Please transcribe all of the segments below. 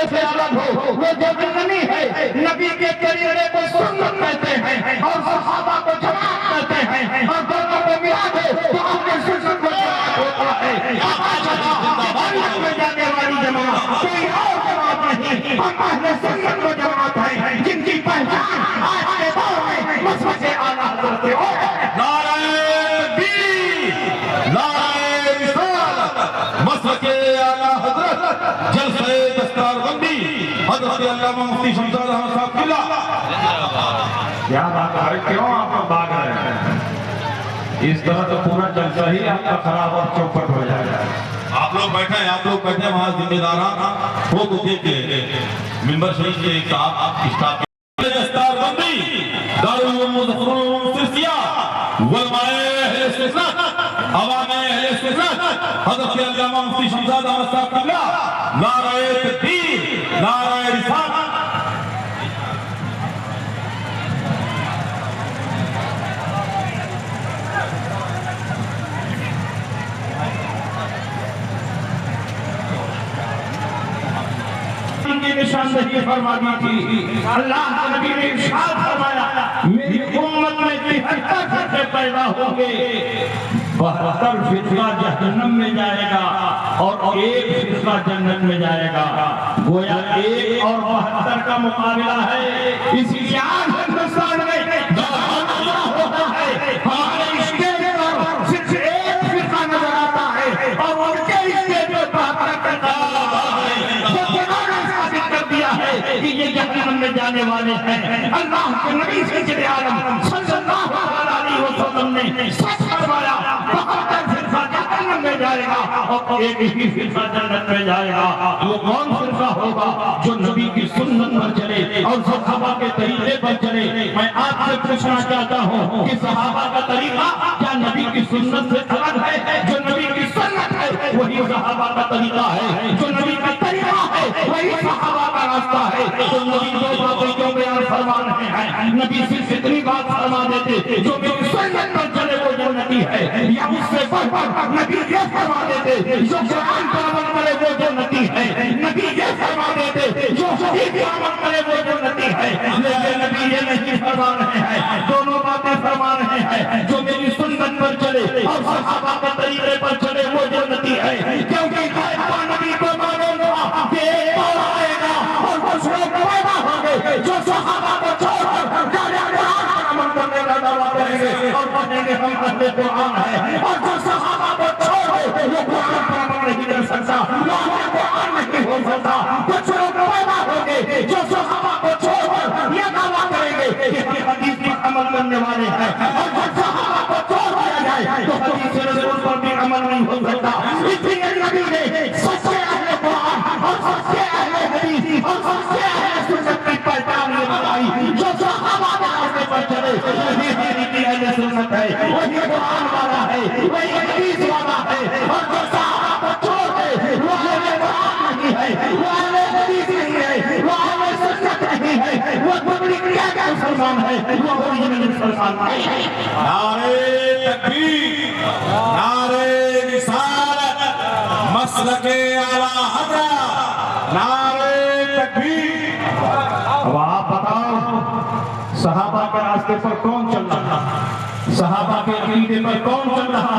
طریقے سے الگ ہو، وہ جہنمی ہے۔ نبی کے طریقے کو سنت کہتے ہیں اور صحابہ کو جماعت کہتے ہیں، اور دونوں کو ملا دے تو آپ کے سنت کو جماعت ہوتا ہے۔ جنت میں جانے والی جماعت کوئی اور جماعت نہیں، ہم اہل سنت کو جماعت ہے جن کی پہچان آج کے دور میں مسلک اعلیٰ حضرت ہو ہے۔ نعرہ تکبیر، نعرہ رسالت، مسلک اعلیٰ حضرت، جلسہ دستار بندی، حضرت علامہ مفتی شمشاد احمد صاحب قلعہ۔ کیا بات ہے، کیوں آپ لوگ بھاگ رہے ہیں؟ اس طرح تو پورا جلسہ ہی آپ کا خراب اور چوپٹ ہو جائے گا۔ آپ لوگ بیٹھے ہیں وہاں ذمہ داران وہ کو دیکھ کے ممبر شریف کے ایک صاحب اسٹاف دستار بندی، دارالعلوم مظفر سرسیہ، علماء اہل سنت، عوام اہل سنت، حضرت علامہ مفتی شمشاد احمد صاحب قبلہ، نعرہ تکبیر، نعرہ رسالت۔ کی نشاندہی فرما دی تھی۔ اللہ کے نبی نے ارشاد فرمایا میری امت میں 73 فرقے پیدا ہوں گے، 72 فرقہ جہنم میں جائے گا اور ایک فرقہ جنت میں جائے گا۔ گویا 1 اور 72 کا مقابلہ ہے۔ اسی لیے آج ہندوستان میں ہوتا ہے، ہمارے اسٹیج پر صرف ایک فرقہ نظر آتا ہے اور ان کے اسٹیج پر 72 فرقہ کہ یہ جہنم میں جانے والے ہیں۔ اللہ کے نبی سید عالم صلی اللہ علیہ وسلم نے سچ فرمایا 72 فرقہ جہنم میں جائے گا اور ایک ہی فرقہ جنت میں جائے گا۔ وہ کون فرقہ ہوگا؟ جو نبی کی سنت پر چلے اور صحابہ کے طریقے پر چلے۔ میں آپ سے پوچھنا چاہتا ہوں کہ صحابہ کا طریقہ کیا نبی کی سنت سے الگ ہے؟ جو نبی کی سنت ہے وہی صحابہ کا طریقہ ہے، جو نبی کا طریقہ ہے وہی صحابہ کا راستہ ہے۔ تو نبی دو باتیں کیوں بیان فرما رہے ہیں؟ نبی صرف اتنی بات فرما دیتے جو میری سنت پر چلے وہ جنتی ہے، یا اس سے بڑھ کر نبی یہ فرما دیتے جو قرآن پر عمل کرے وہ جنتی ہے، نبی یہ فرما دیتے جو حدیث پر عمل کرے وہ جنتی ہے۔ لیکن نبی یہ نہیں فرما رہے ہیں، دونوں باتیں فرما رہے ہیں، جو میری سنت پر چلے اور صحابہ کے طریقے پر چلے وہ جنتی ہے۔ کیونکہ نبی کو معلوم ہوا کہ ایک اور آئے گا اور کچھ لوگ پیدا ہوں گے جو صحابہ کو چھوڑ کر قرآن پر عمل کرنے کا دعویٰ کریں گے اور کہیں گے ہم اہل قرآن ہیں، اور جو صحابہ کو چھوڑ دے وہ قرآن پر عمل نہیں کر سکتا، وہ اہل قرآن نہیں ہو سکتا۔ کچھ لوگ پیدا ہوں گے جو صحابہ کو چھوڑ کر یہ دعویٰ کریں گے کہ ہم حدیث پر عمل کرنے والے ہیں، اور جب صحابہ کو چھوڑ دیا جائے تو حدیث رسول پر بھی عمل نہیں ہو سکتا۔ اس لیے نبی نے سچے اہل قرآن اور سچے اہل حدیث اور سچے اہل سنت کی پہچان یہ بتائی، جو صحابہ کے راستے پر چلے وہی حقیقی اہل سنت ہے، وہی قرآن والا ہے، وہی حدیث والا ہے، اور جو صحابہ کو چھوڑ دے وہ اہل قرآن نہیں ہے، وہ اہل حدیث نہیں ہے، وہ اہل سنت نہیں ہے، وہ ڈپلیکیٹ مسلمان ہے، وہ اوریجنل مسلمان نہیں ہے۔ نعرہ تکبیر، نعرہ رسالت، مسلک اعلیٰ حضرت، نعرہ تکبیر۔ اب آپ بتاؤ صحابہ کے راستے پر کون چل رہا؟ صحابہ کے عقیدے پر کون چل رہا؟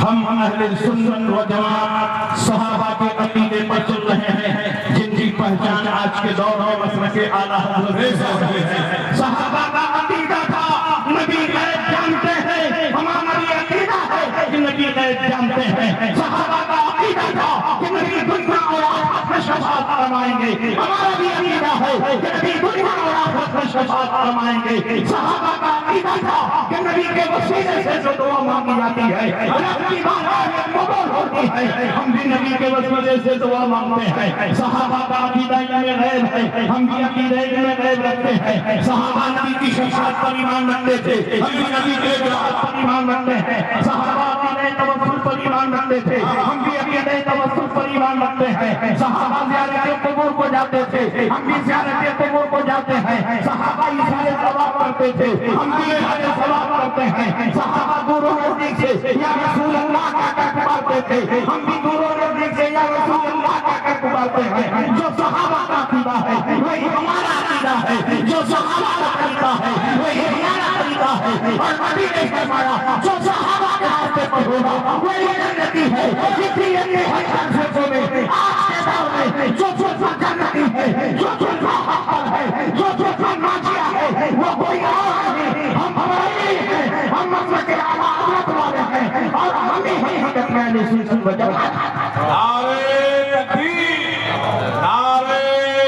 ہم اہل سنت و جماعت صحابہ کے عقیدے پر چل رہے ہیں، جن کی پہچان آج کے دور میں مسلک اعلیٰ حضرت ہے۔ صحابہ کا عقیدہ تھا نبی غیب جانتے ہیں، ہمارا نبی عقیدہ ہے کہ نبی غیب جانتے ہیں۔ صحابہ کا عقیدہ تھا کہ نبی دنیا اور آخرت میں شفاعت فرمائیں گے، ہمارا بھی عقیدہ ہے کہ نبی دنیا اور آخرت میں شفاعت فرمائیں گے۔ صحابہ کا عقیدہ تھا کہ نبی کے وسیلے سے جو دعا مانگی جاتی ہے رب کی بارگاہ میں قبول ہوتی ہے، ہم بھی نبی کے وسیلے سے دعا مانگتے ہیں۔ صحابہ کا عقیدہ علم غیب ہے، ہم بھی عقیدہ علم غیب رکھتے ہیں۔ صحابہ نبی کی شفاعت پر ایمان رکھتے تھے، ہم بھی نبی کے جواب پر ایمان رکھتے ہیں۔ صحابہ عقیدہ توسل پر ایمان رکھتے تھے، ہم بھی عقیدہ توسل پر ایمان رکھتے ہیں۔ صحابہ زیارت قبور کو جاتے تھے، ہم بھی زیارت قبور کو جاتے ہیں۔ صحابہ اشارے ثواب کرتے تھے، ہم بھی اشارے ثواب کرتے ہیں۔ صحابہ دور و نزدیک سے یا رسول اللہ کا پکارتے تھے، ہم بھی دور و نزدیک سے یا رسول اللہ کا پکارتے ہیں۔ ہے جو صحابہ کا عقیدہ ہے وہی ہمارا عقیدہ ہے جو صحابہ کا طریقہ ہے وہی ہمارا طریقہ ہے اور نبی نے فرمایا جو صحابہ کے راستے پر ہوگا وہی جنتی ہے جتنی یہ ہے فلسفوں میں آج کے دور میں جو فلسفہ جنتی ہے جو فلسفہ حقل ہے جو فلسفہ ناجیہ ہے وہ کوئی اور نہیں ہم ہمارے ہیں ہم مسلک اعلیٰ حضرت والے ہیں اور ہم ہی حضرت میں نے سلسل و جماعت نعرے تکبیر نعرے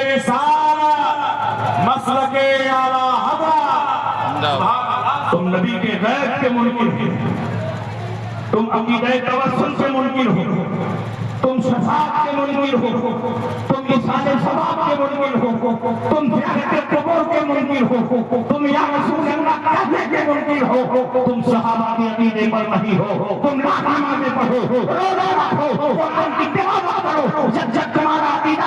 رسالت مسلک اعلیٰ حضرت تم نبی کے غیب کے منکر ہو تم عقیدہ توسل کے منکر ہو تم شفاعت کے منکر ہو تم احسان ثواب کے منکر ہو تم زیارت قبور کے منکر ہو تم یا رسول اللہ کہنے کے منکر ہو تم صحابہ کے عقیدے پر نہیں ہو تم نمازیں پڑھو روزہ رکھو تم کی تلاوت کرو جب تمہارا عقیدہ